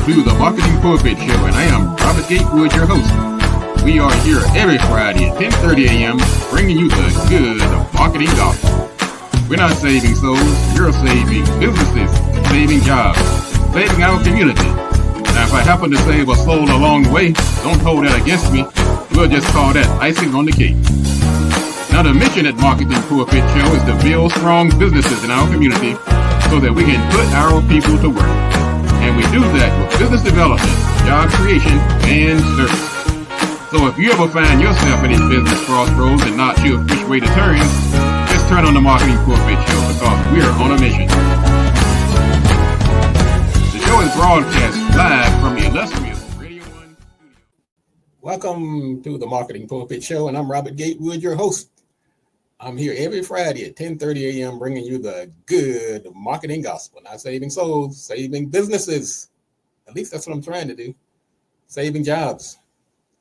to the Marketing Pulpit Show, and I am Robert Gatewood, your host. We are here every Friday at 10:30 a.m. bringing you the good marketing gospel. We're not saving souls, we're saving businesses, saving jobs, saving our community. Now, if I happen to save a soul along the way, don't hold that against me. We'll just call that icing on the cake. Now, the mission at Marketing Pulpit Show is to build strong businesses in our community so that we can put our people to work. And we do that with business development, job creation, and service. So if you ever find yourself in a business crossroads and not sure which way to turn, just turn on the Marketing Pulpit Show because we're on a mission. The show is broadcast live from the illustrious Radio 1 studio. Welcome to the Marketing Pulpit Show, and I'm Robert Gatewood, your host. I'm here every Friday at 10:30 a.m. bringing you the good marketing gospel. Not saving souls, saving businesses. At least that's what I'm trying to do. Saving jobs.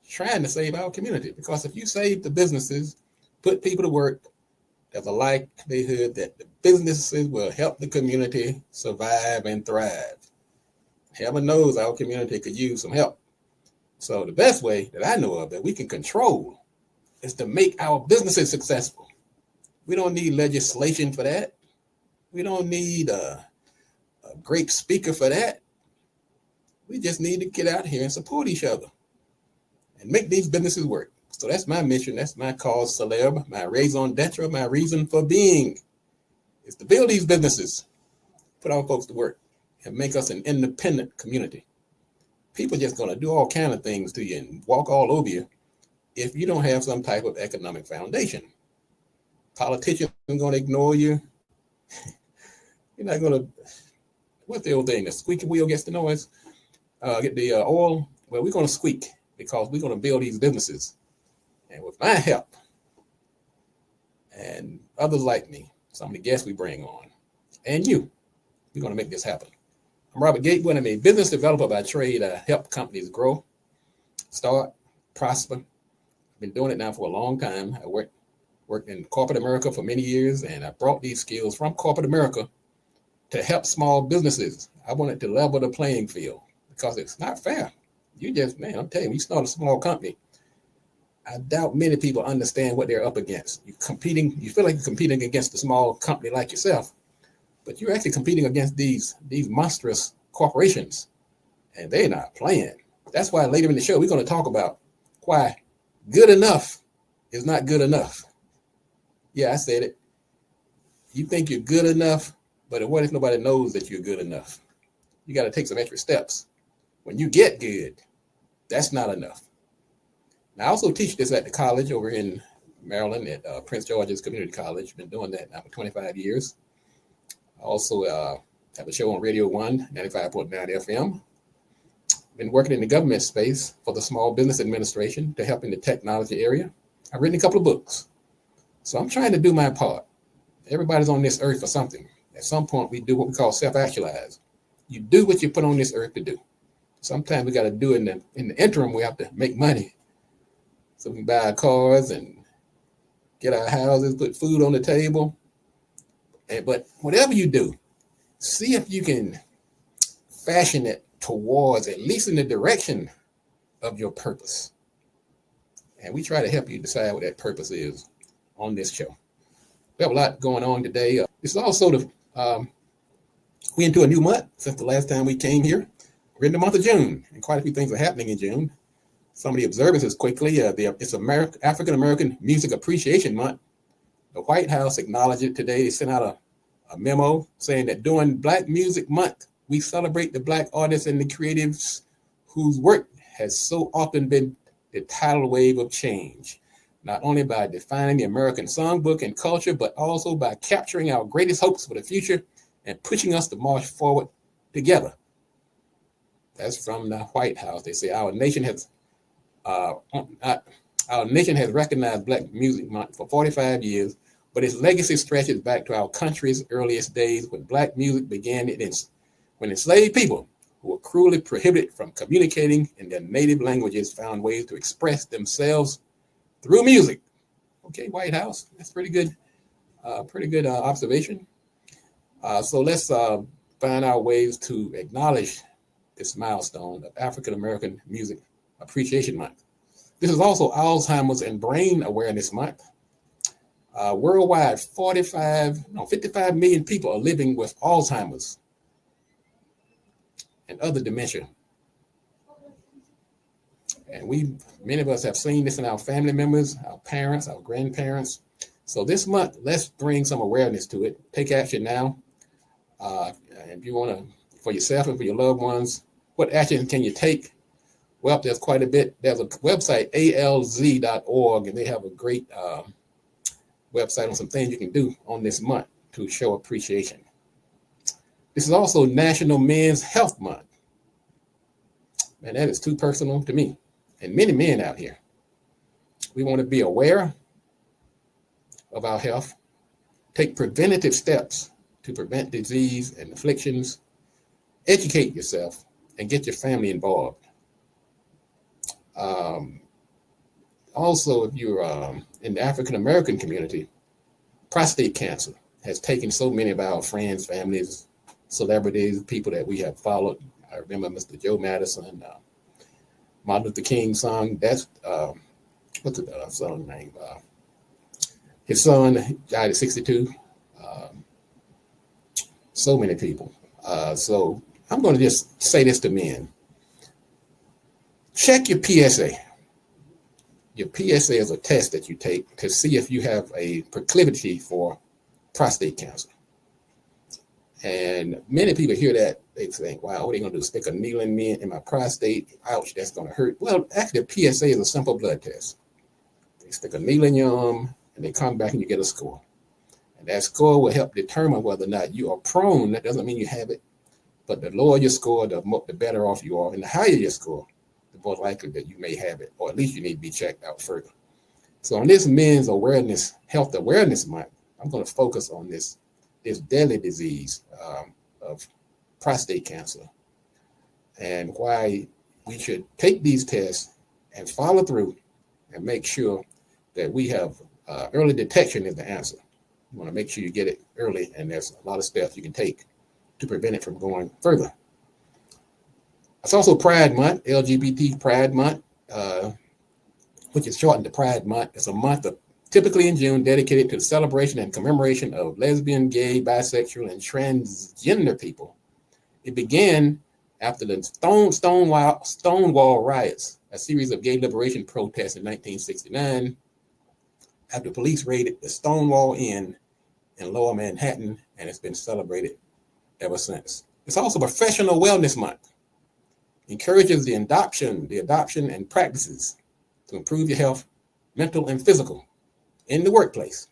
Trying to save our community. Because if you save the businesses, put people to work, there's a likelihood that the businesses will help the community survive and thrive. Heaven knows our community could use some help. So the best way that I know of that we can control is to make our businesses successful. We don't need legislation for that. We don't need a great speaker for that. We just need to get out here and support each other and make these businesses work. So that's my mission. That's my cause célèbre, my raison d'être, my reason for being is to build these businesses, put our folks to work, and make us an independent community. People just going to do all kinds of things to you and walk all over you if you don't have some type of economic foundation. Politicians are going to ignore you. You're not going to, what's the old thing? The squeaky wheel gets the noise. Get the oil. Well, we're going to squeak because we're going to build these businesses. And with my help and others like me, some of the guests we bring on, and you, we're going to make this happen. I'm Robert Gatewood. I'm a business developer by trade. I help companies grow, start, prosper. I've been doing it now for a long time. I worked in corporate America for many years, and I brought these skills from corporate America to help small businesses. I wanted to level the playing field because it's not fair. You just, man, I'm telling you, when you start a small company, I doubt many people understand what they're up against. You're competing, you feel like you're competing against a small company like yourself, but you're actually competing against these monstrous corporations, and they're not playing. That's why later in the show, we're going to talk about why good enough is not good enough. Yeah, I said it. You think you're good enough, but what if nobody knows that you're good enough? You got to take some extra steps. When you get good, that's not enough. Now, I also teach this at the college over in Maryland at Prince George's Community College. Been doing that now for 25 years. I also have a show on Radio 1, 95.9 FM. Been working in the government space for the Small Business Administration to help in the technology area. I've written a couple of books. So I'm trying to do my part. Everybody's on this earth for something. At some point, we do what we call self-actualize. You do what you put on this earth to do. Sometimes we got to do it in the interim. We have to make money. So we buy cars and get our houses, put food on the table. But whatever you do, see if you can fashion it towards, at least in the direction of your purpose. And we try to help you decide what that purpose is on this show. We have a lot going on today. It's also we into a new month since the last time we came here. We're in the month of June, and quite a few things are happening in June. Some of the observances quickly. It's African American Music Appreciation Month. The White House acknowledged it today. They sent out a memo saying that during Black Music Month, we celebrate the Black artists and the creatives whose work has so often been the tidal wave of change. Not only by defining the American songbook and culture, but also by capturing our greatest hopes for the future and pushing us to march forward together. That's from the White House. They say our nation has recognized Black Music Month for 45 years, but its legacy stretches back to our country's earliest days when Black music began when enslaved people who were cruelly prohibited from communicating in their native languages found ways to express themselves through music. Okay, White House, that's pretty good observation. So let's find our ways to acknowledge this milestone of African American Music Appreciation Month. This is also Alzheimer's and Brain Awareness Month. Worldwide, 55 million people are living with Alzheimer's and other dementia. And many of us have seen this in our family members, our parents, our grandparents. So this month, let's bring some awareness to it. Take action now. And if you want to, for yourself and for your loved ones, what action can you take? Well, there's quite a bit. There's a website, alz.org, and they have a great website on some things you can do on this month to show appreciation. This is also National Men's Health Month. Man, that is too personal to me and many men out here. We want to be aware of our health, take preventative steps to prevent disease and afflictions, educate yourself, and get your family involved. Also, if you're in the African American community, prostate cancer has taken so many of our friends, families, celebrities, people that we have followed. I remember Mr. Joe Madison, Martin Luther King's son. That's what's the son's name? His son died at 62. So many people. So I'm going to just say this to men. Check your PSA. Your PSA is a test that you take to see if you have a proclivity for prostate cancer. And many people hear that, they think, wow, what are they going to do? Stick a needle in me in my prostate? Ouch, that's going to hurt. Well, actually, a PSA is a simple blood test. They stick a needle in your arm, and they come back and you get a score. And that score will help determine whether or not you are prone. That doesn't mean you have it. But the lower your score, the better off you are. And the higher your score, the more likely that you may have it, or at least you need to be checked out further. So on this Men's Awareness, Health Awareness Month, I'm going to focus on this deadly disease of prostate cancer and why we should take these tests and follow through and make sure that we have early detection is the answer. You want to make sure you get it early, and there's a lot of steps you can take to prevent it from going further. It's also Pride Month, LGBT Pride Month, which is shortened to Pride Month. It's a month typically in June dedicated to the celebration and commemoration of lesbian, gay, bisexual, and transgender people. It began after the Stonewall riots, a series of gay liberation protests in 1969, after police raided the Stonewall Inn in Lower Manhattan, and it's been celebrated ever since. It's also Professional Wellness Month. Encourages the adoption and practices to improve your health, mental and physical, in the workplace.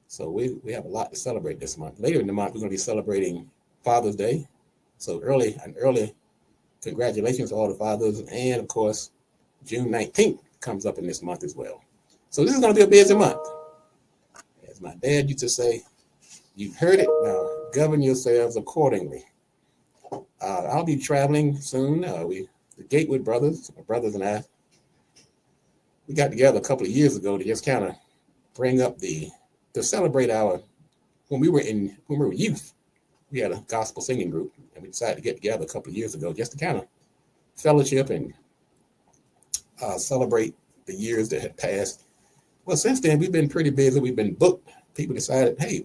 So we have a lot to celebrate this month. Later in the month, we're going to be celebrating Father's Day. So early congratulations to all the fathers. And of course, June 19th comes up in this month as well. So this is going to be a busy month. As my dad used to say, you've heard it, now govern yourselves accordingly. I'll be traveling soon. The Gatewood brothers, my brothers and I, we got together a couple of years ago to just kind of bring up to celebrate when we were youth. We had a gospel singing group, and we decided to get together a couple of years ago just to kind of fellowship and celebrate the years that had passed. Well, since then, we've been pretty busy. We've been booked. People decided, hey,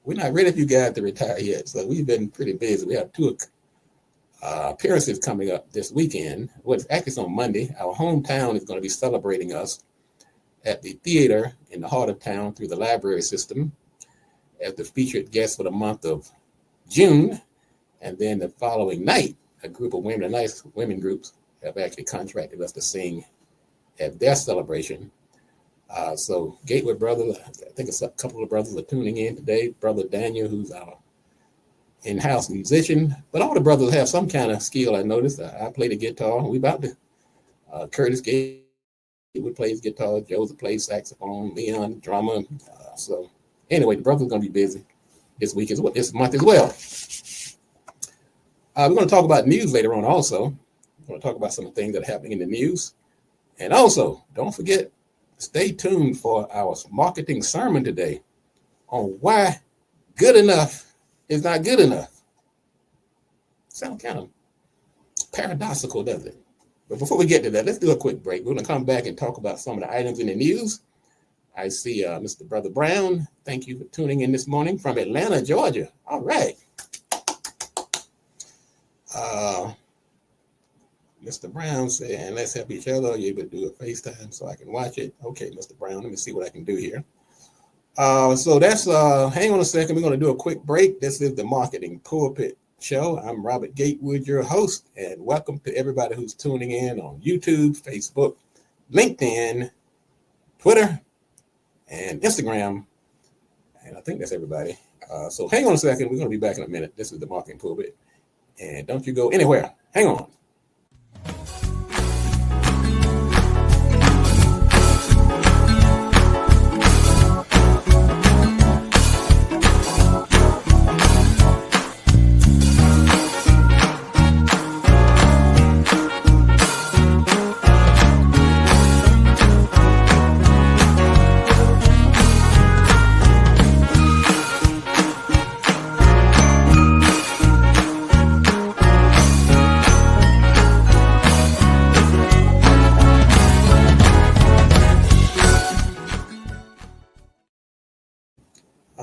we're not ready for you guys to retire yet. So we've been pretty busy. We have two appearances coming up this weekend. Well, actually, it's on Monday. Our hometown is going to be celebrating us at the theater in the heart of town through the library system as the featured guest for the month of June. And then the following night, a group of women, nice women groups, have actually contracted us to sing at their celebration. So Gatewood Brothers, I think a couple of brothers are tuning in today. Brother Daniel, who's our in-house musician, but all the brothers have some kind of skill. I noticed. I play the guitar. We about to. Curtis Gatewood plays guitar. Joseph plays saxophone. Leon drummer. So anyway, the brothers are going to be busy this month as well. We're going to talk about news later on. Also, we're going to talk about some things that are happening in the news, and also don't forget. Stay tuned for our marketing sermon today on why good enough is not good enough. Sound kind of paradoxical, doesn't it? But before we get to that, let's do a quick break. We're going to come back and talk about some of the items in the news. I see Mr. Brother Brown. Thank you for tuning in this morning from Atlanta, Georgia. All right. Mr. Brown said, and let's help each other. Are you able to do a FaceTime so I can watch it? Okay, Mr. Brown, let me see what I can do here. So that's, hang on a second. We're going to do a quick break. This is the Marketing Pulpit Show. I'm Robert Gatewood, your host, and welcome to everybody who's tuning in on YouTube, Facebook, LinkedIn, Twitter, and Instagram. And I think that's everybody. So hang on a second. We're going to be back in a minute. This is the Marketing Pulpit. And don't you go anywhere. Hang on.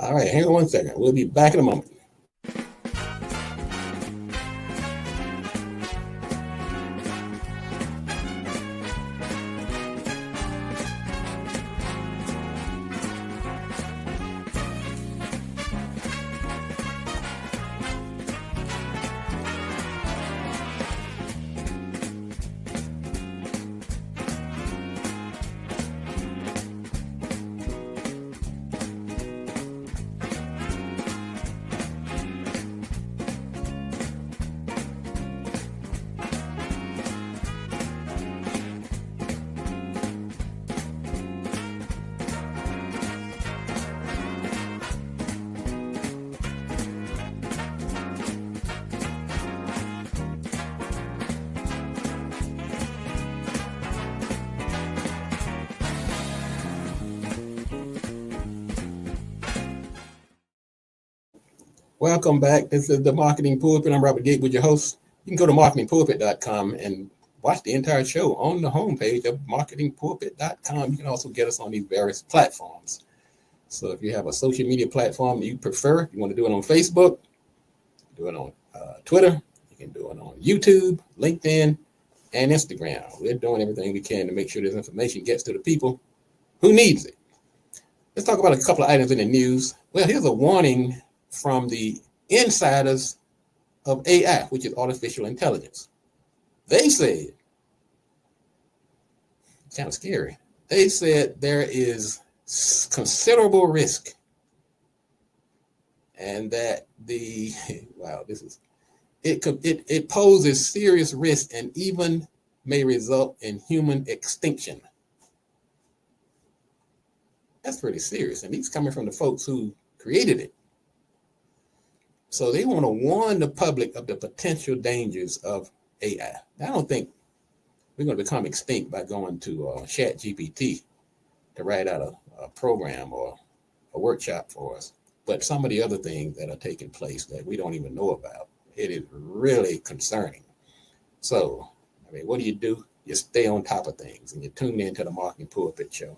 All right, hang on one second. We'll be back in a moment. Welcome back. This is the Marketing Pulpit. I'm Robert Gatewood, your host. You can go to marketingpulpit.com and watch the entire show on the homepage of marketingpulpit.com. You can also get us on these various platforms. So if you have a social media platform that you prefer, if you want to do it on Facebook, do it on Twitter, you can do it on YouTube, LinkedIn, and Instagram. We're doing everything we can to make sure this information gets to the people who needs it. Let's talk about a couple of items in the news. Well, here's a warning from the insiders of AI, which is artificial intelligence. They said, kind of scary, they said there is considerable risk and that it poses serious risk and even may result in human extinction. That's pretty serious. And these coming from the folks who created it. So they want to warn the public of the potential dangers of AI. I don't think we're going to become extinct by going to ChatGPT to write out a program or a workshop for us. But some of the other things that are taking place that we don't even know about, it is really concerning. So, I mean, what do? You stay on top of things and you tune into the Marketing Pulpit Show.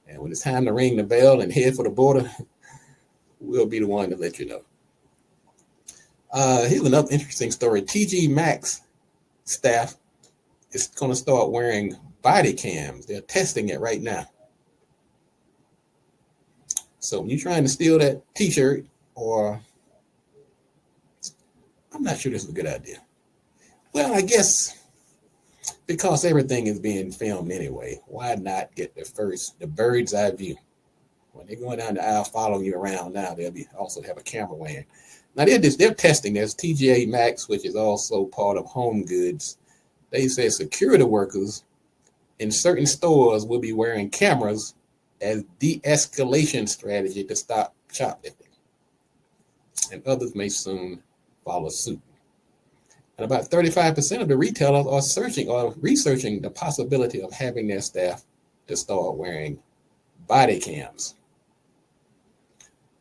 And when it's time to ring the bell and head for the border, we'll be the one to let you know. Here's another interesting story. TG Maxx staff is going to start wearing body cams. They're testing it right now. So when you're trying to steal that T-shirt, or I'm not sure this is a good idea. Well, I guess because everything is being filmed anyway, why not get the bird's eye view? When they're going down the aisle following you around now, they'll also have a camera wearing. Now they're testing this. TGA Maxx, which is also part of Home Goods, they say security workers in certain stores will be wearing cameras as de-escalation strategy to stop shoplifting. And others may soon follow suit. And about 35% of the retailers are researching the possibility of having their staff to start wearing body cams.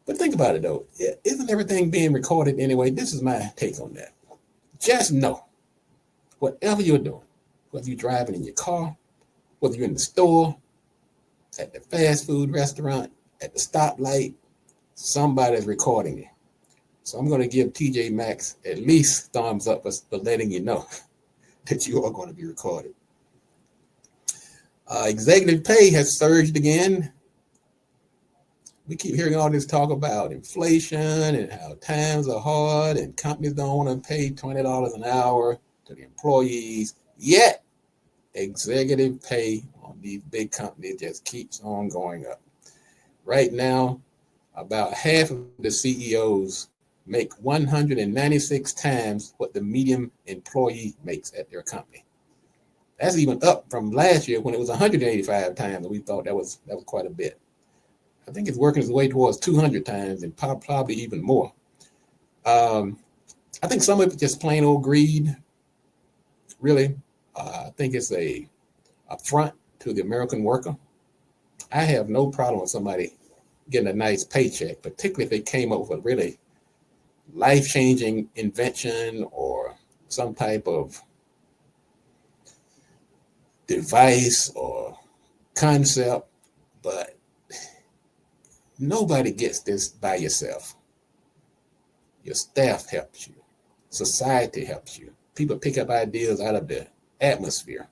But think about it, though. Isn't everything being recorded anyway? This is my take on that. Just know Whatever you're doing, whether you're driving in your car, whether you're in the store, at the fast food restaurant, at the stoplight, somebody's recording you. So I'm going to give TJ Maxx at least thumbs up for letting you know that you are going to be recorded. Executive pay has surged again. We keep hearing all this talk about inflation and how times are hard and companies don't want to pay $20 an hour to the employees. Yet, executive pay on these big companies just keeps on going up. Right now, about half of the CEOs make 196 times what the median employee makes at their company. That's even up from last year when it was 185 times, and we thought that was quite a bit. I think it's working its way towards 200 times and probably even more. I think some of it's just plain old greed, really. I think it's a affront to the American worker. I have no problem with somebody getting a nice paycheck, particularly if they came up with a really life-changing invention or some type of device or concept, but nobody gets this by yourself. Your staff helps you. Society helps you. People pick up ideas out of the atmosphere.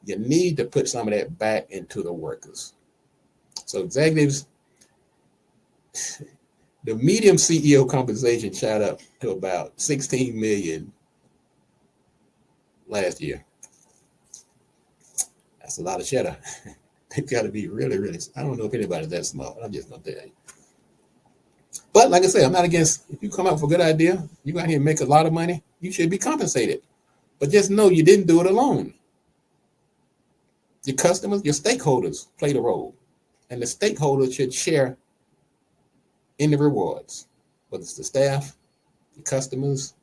You need to put some of that back into the workers. So executives, the median CEO compensation shot up to about 16 million last year. That's a lot of cheddar. They've got to be really, really, I don't know if anybody's that smart. I'm just going to tell you. But like I said, I'm not against, if you come up with a good idea, you go out here and make a lot of money, you should be compensated. But just know you didn't do it alone. Your customers, your stakeholders played a role. And the stakeholders should share in the rewards, whether it's the staff, your customers,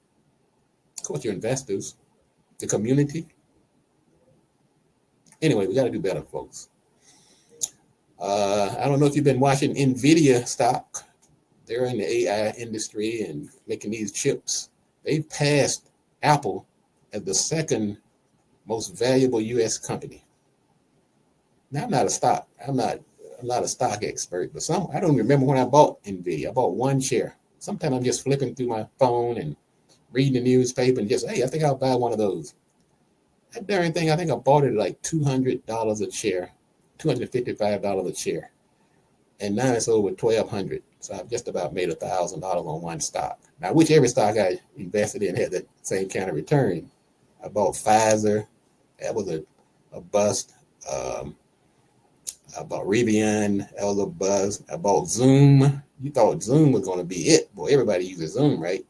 of course, your investors, the community. Anyway, we got to do better, folks. I don't know if you've been watching Nvidia stock. They're in the AI industry and making these chips. They've passed Apple as the second most valuable U.S. company. Now, I'm not a stock expert, but I don't remember when I bought Nvidia. I bought one share. Sometimes I'm just flipping through my phone and reading the newspaper and just, hey, I think I'll buy one of those. That darn thing, I think I bought it at like $200 a share, $255 a share. And now it's over $1,200. So I've just about made $1,000 on one stock. Now, whichever stock I invested in had the same kind of return. I bought Pfizer. That was a bust. I bought Rivian. That was a buzz. I bought Zoom. You thought Zoom was going to be it. Boy, everybody uses Zoom, right?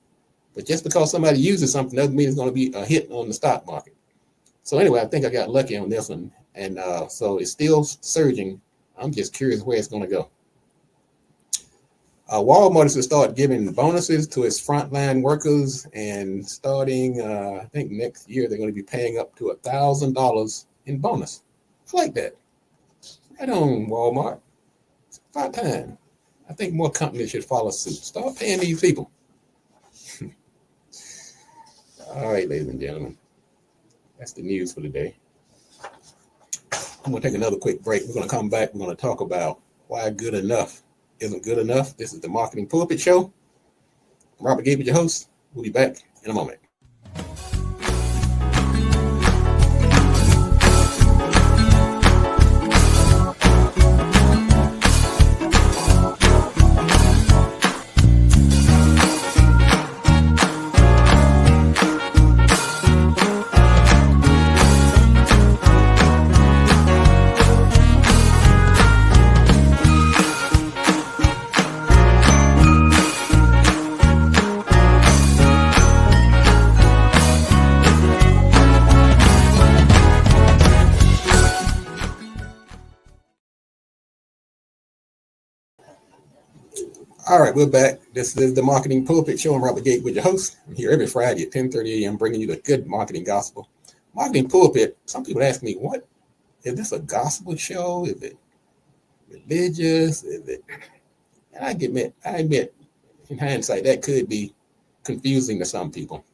But just because somebody uses something doesn't mean it's going to be a hit on the stock market. So anyway, I think I got lucky on this one. And so it's still surging. I'm just curious where it's going to go. Walmart is to start giving bonuses to its frontline workers. And starting, I think next year, they're going to be paying up to $1,000 in bonus. I like that. Right on, Walmart. It's about time. I think more companies should follow suit. Start paying these people. All right, ladies and gentlemen. That's the news for today. I'm going to take another quick break. We're going to come back. We're going to talk about why good enough isn't good enough. This is the Marketing Pulpit Show. I'm Robert Gatewood, your host. We'll be back in a moment. All right, we're back. This is the Marketing Pulpit Show. I'm Robert Gatewood, your host. I'm here every Friday at 10:30 a.m. bringing you the good marketing gospel. Marketing Pulpit, some people ask me, what? Is this a gospel show? Is it religious? Is it? And I admit, in hindsight, that could be confusing to some people.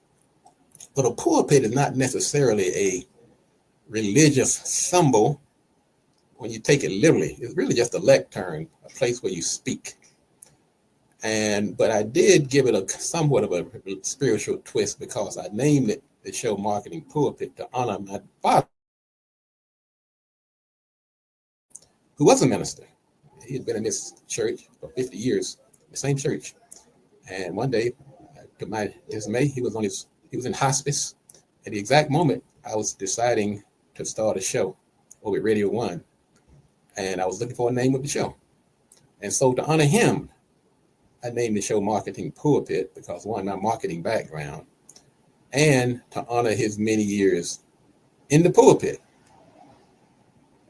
But a pulpit is not necessarily a religious symbol when you take it literally. It's really just a lectern, a place where you speak. But I did give it a somewhat of a spiritual twist because I named it the show Marketing Pulpit to honor my father, who was a minister. He had been in this church for 50 years, the same church. And one day, to my dismay, he was in hospice. At the exact moment, I was deciding to start a show over at Radio 1. And I was looking for a name of the show. And so to honor him, I named the show Marketing Pulpit because one, my marketing background, and to honor his many years in the pulpit.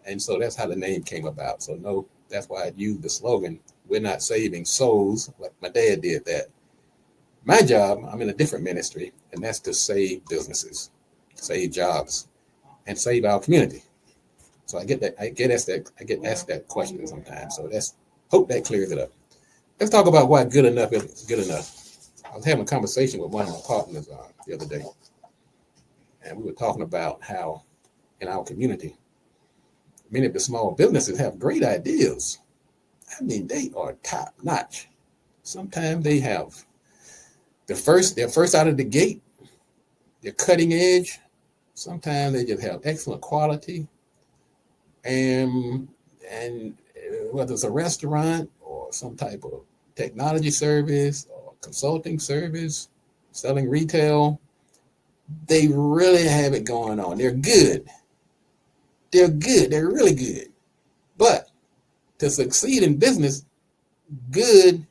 And so that's how the name came about. So no, that's why I used the slogan, we're not saving souls, like my dad did that. My job, I'm in a different ministry, and that's to save businesses, save jobs, and save our community. So I get asked that question sometimes. So hope that clears it up. Let's talk about why good enough is good enough. I was having a conversation with one of my partners the other day, and we were talking about how in our community, many of the small businesses have great ideas. I mean, they are top notch. Sometimes they have they're first out of the gate. They're cutting edge. Sometimes they just have excellent quality. And whether it's a restaurant or some type of technology service or consulting service, selling retail, they really have it going on. They're good. They're good. They're really good. But to succeed in business, good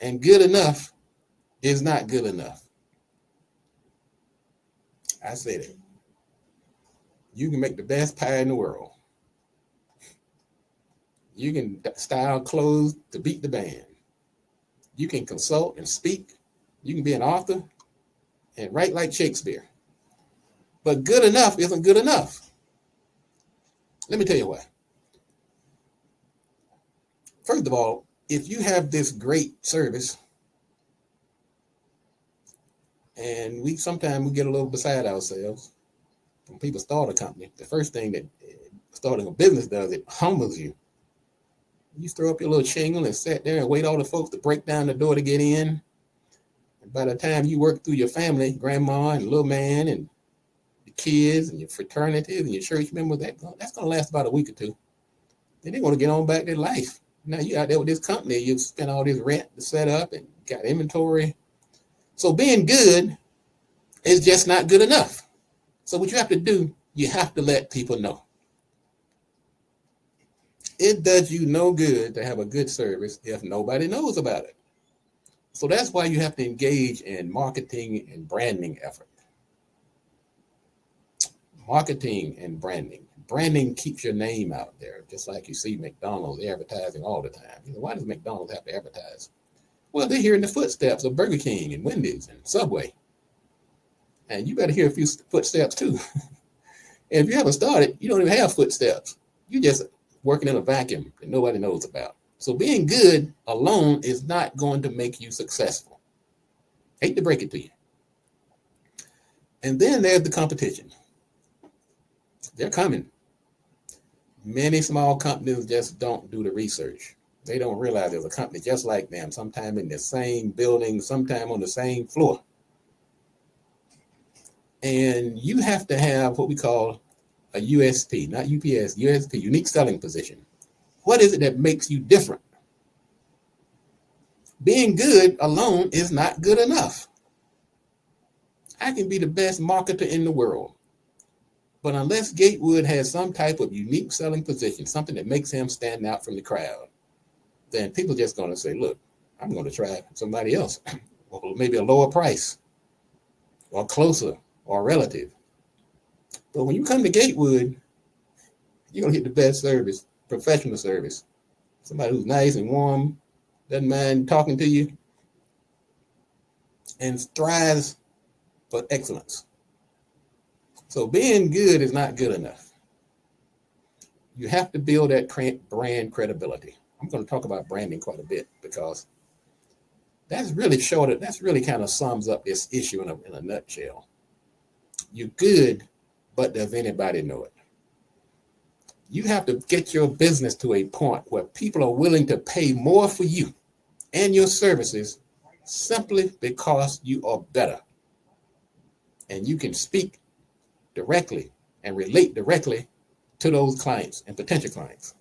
and good enough is not good enough. I said it. You can make the best pie in the world. You can style clothes to beat the band. You can consult and speak. You can be an author and write like Shakespeare. But good enough isn't good enough. Let me tell you why. First of all, if you have this great service, and sometimes we get a little beside ourselves when people start a company, the first thing that starting a business does, it humbles you. You throw up your little shingle and sit there and wait all the folks to break down the door to get in. And by the time you work through your family, grandma and little man and the kids and your fraternities and your church members, that's going to last about a week or two. Then they're going to get on back their life. Now you out there with this company, you've spent all this rent to set up and got inventory. So being good is just not good enough. So what you have to do, you have to let people know. It does you no good to have a good service if nobody knows about it. So that's why you have to engage in marketing and branding effort. Marketing and branding. Branding keeps your name out there, just like you see McDonald's advertising all the time. Why does McDonald's have to advertise? Well, they're here in the footsteps of Burger King and Wendy's and Subway. And you better hear a few footsteps too. And if you haven't started, you don't even have footsteps. You're just working in a vacuum that nobody knows about. So being good alone is not going to make you successful. Hate to break it to you. And then there's the competition. They're coming. Many small companies just don't do the research. They don't realize there's a company just like them, sometime in the same building, sometime on the same floor. And you have to have what we call a USP, not UPS, USP, unique selling position. What is it that makes you different? Being good alone is not good enough. I can be the best marketer in the world, but unless Gatewood has some type of unique selling position, something that makes him stand out from the crowd, then people are just going to say, look, I'm going to try somebody else, or maybe a lower price, or closer, or relative. But when you come to Gatewood, you're going to get the best service, professional service. Somebody who's nice and warm, doesn't mind talking to you, and strives for excellence. So being good is not good enough. You have to build that brand credibility. I'm going to talk about branding quite a bit because That's really short. That's really kind of sums up this issue in a nutshell. You're good, but does anybody know it? You have to get your business to a point where people are willing to pay more for you and your services simply because you are better. And you can speak directly and relate directly to those clients and potential clients.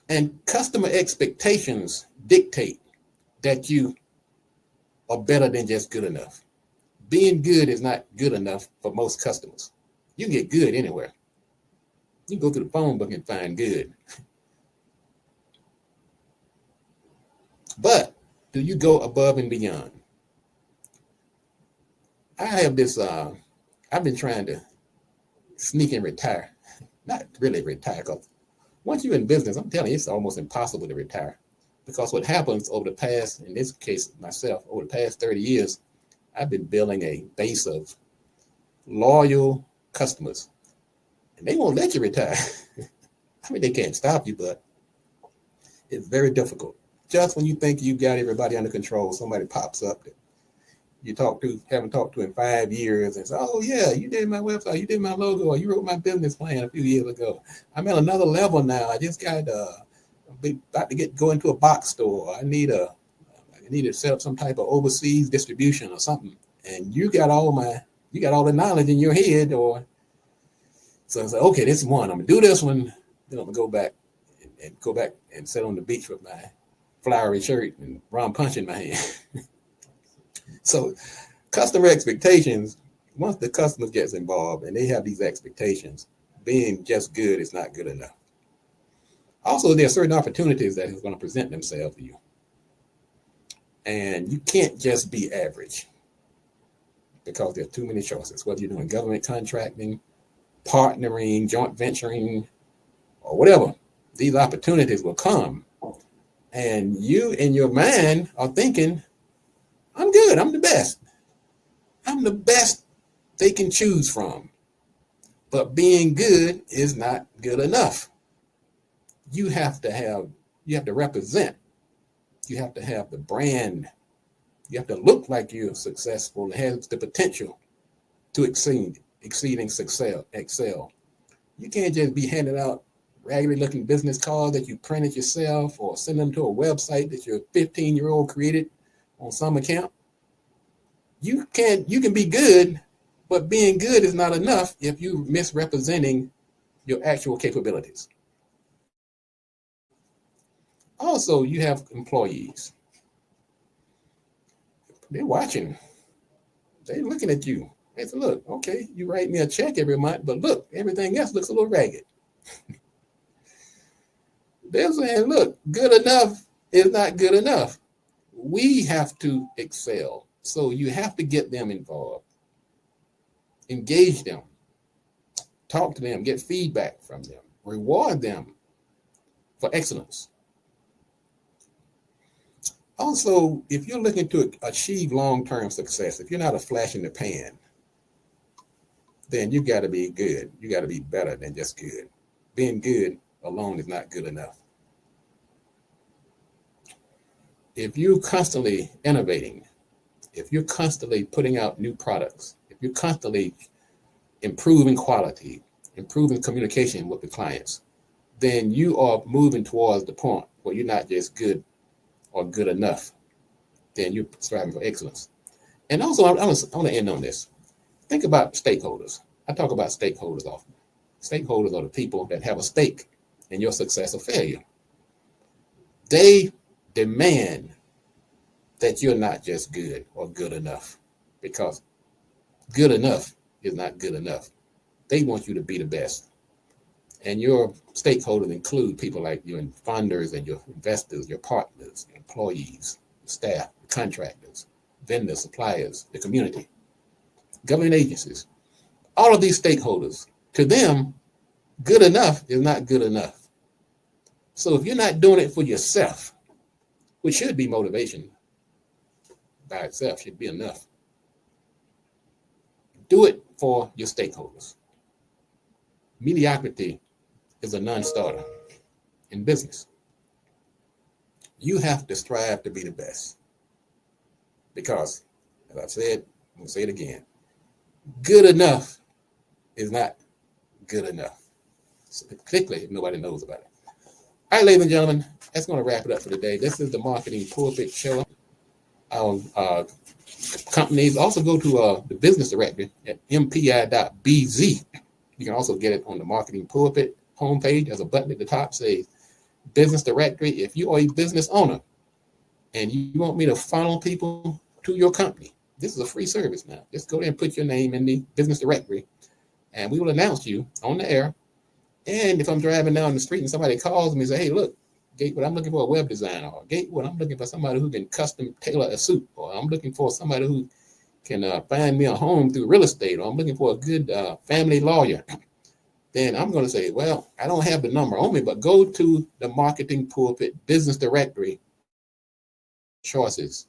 And customer expectations dictate that you are better than just good enough. Being good is not good enough for most customers. You can get good anywhere. You can go through the phone book and find good. But do you go above and beyond? I have this, I've been trying to sneak and retire. Not really retire, because once you're in business, I'm telling you, it's almost impossible to retire. Because what happens over the past, in this case, myself, over the past 30 years, I've been building a base of loyal customers. And they won't let you retire. I mean, they can't stop you, but it's very difficult. Just when you think you've got everybody under control, somebody pops up that you haven't talked to in 5 years and say, oh yeah, you did my website, you did my logo, or you wrote my business plan a few years ago. I'm at another level now. I just got about to go into a box store. I need to set up some type of overseas distribution or something. And you got all the knowledge in your head, or so I say, okay, this is one. I'm gonna do this one. Then I'm gonna go back and sit on the beach with my flowery shirt and rum punch in my hand. So customer expectations, once the customer gets involved and they have these expectations, being just good is not good enough. Also, there are certain opportunities that is going to present themselves to you. And you can't just be average because there are too many choices, whether you're doing government contracting, partnering, joint venturing, or whatever. These opportunities will come. And you in your mind are thinking, I'm good, I'm the best. I'm the best they can choose from. But being good is not good enough. You have to represent. You have to have the brand. You have to look like you're successful and have the potential to exceeding excel. You can't just be handing out raggedy looking business cards that you printed yourself or send them to a website that your 15-year-old created on some account. You can be good, but being good is not enough if you're misrepresenting your actual capabilities. Also, you have employees. They're watching. They're looking at you. They say, look, okay, you write me a check every month, but look, everything else looks a little ragged. They're saying, look, good enough is not good enough. We have to excel. So you have to get them involved. Engage them. Talk to them. Get feedback from them. Reward them for excellence. Also, if you're looking to achieve long-term success, if you're not a flash in the pan, then you got to be good. You got to be better than just good. Being good alone is not good enough. If you're constantly innovating, if you're constantly putting out new products, if you're constantly improving quality, improving communication with the clients, then you are moving towards the point where you're not just good or good enough. Then you're striving for excellence. And also, I want to end on this. Think about stakeholders. I talk about stakeholders often. Stakeholders are the people that have a stake in your success or failure. They demand that you're not just good or good enough, because good enough is not good enough. They want you to be the best. And your stakeholders include people like your funders and your investors, your partners, your employees, staff, contractors, vendors, suppliers, the community, government agencies. All of these stakeholders, to them, good enough is not good enough. So if you're not doing it for yourself, which should be motivation by itself, should be enough, do it for your stakeholders. Mediocrity is a non-starter in business. You have to strive to be the best. Because, as I've said, I'm going to say it again, good enough is not good enough. So particularly if nobody knows about it. All right, ladies and gentlemen, that's going to wrap it up for today. This is the Marketing Pulpit Show. Companies also go to the business directory at mpi.bz. You can also get it on the Marketing Pulpit homepage. There's a button at the top says business directory. If you are a business owner and you want me to funnel people to your company, this is a free service now. Just go there and put your name in the business directory, and we will announce you on the air. And if I'm driving down the street and somebody calls me and say, hey, look, Gatewood, I'm looking for a web designer. Or Gatewood, I'm looking for somebody who can custom tailor a suit. Or I'm looking for somebody who can find me a home through real estate. Or I'm looking for a good family lawyer. Then I'm going to say, well, I don't have the number on me, but go to the Marketing Pulpit business directory choices.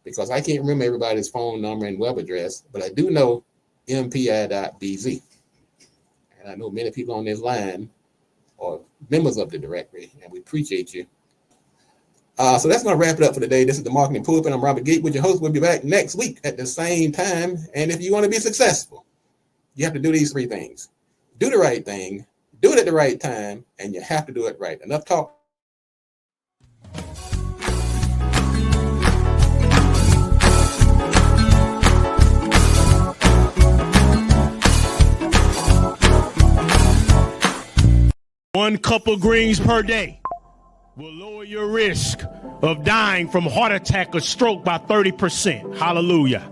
Because I can't remember everybody's phone number and web address, but I do know mpi.bz. And I know many people on this line are members of the directory, and we appreciate you. So that's going to wrap it up for today. This is the Marketing Pulpit. I'm Robert Gatewood, your host. We'll be back next week at the same time. And if you want to be successful, you have to do these three things. Do the right thing, do it at the right time, and you have to do it right. Enough talk. One cup of greens per day will lower your risk of dying from heart attack or stroke by 30%. Hallelujah.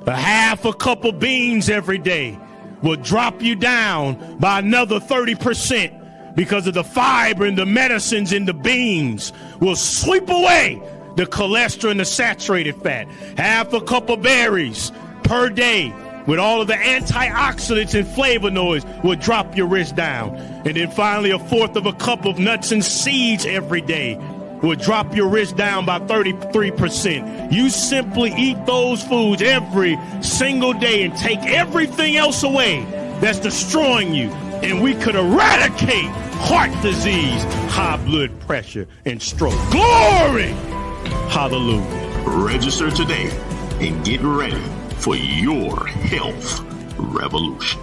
A half a cup of beans every day will drop you down by another 30% because of the fiber and the medicines in the beans will sweep away the cholesterol and the saturated fat. Half a cup of berries per day with all of the antioxidants and flavonoids will drop your risk down. And then finally, a fourth of a cup of nuts and seeds every day will drop your risk down by 33%. You simply eat those foods every single day and take everything else away that's destroying you. And we could eradicate heart disease, high blood pressure, and stroke. Glory! Hallelujah. Register today and get ready for your health revolution.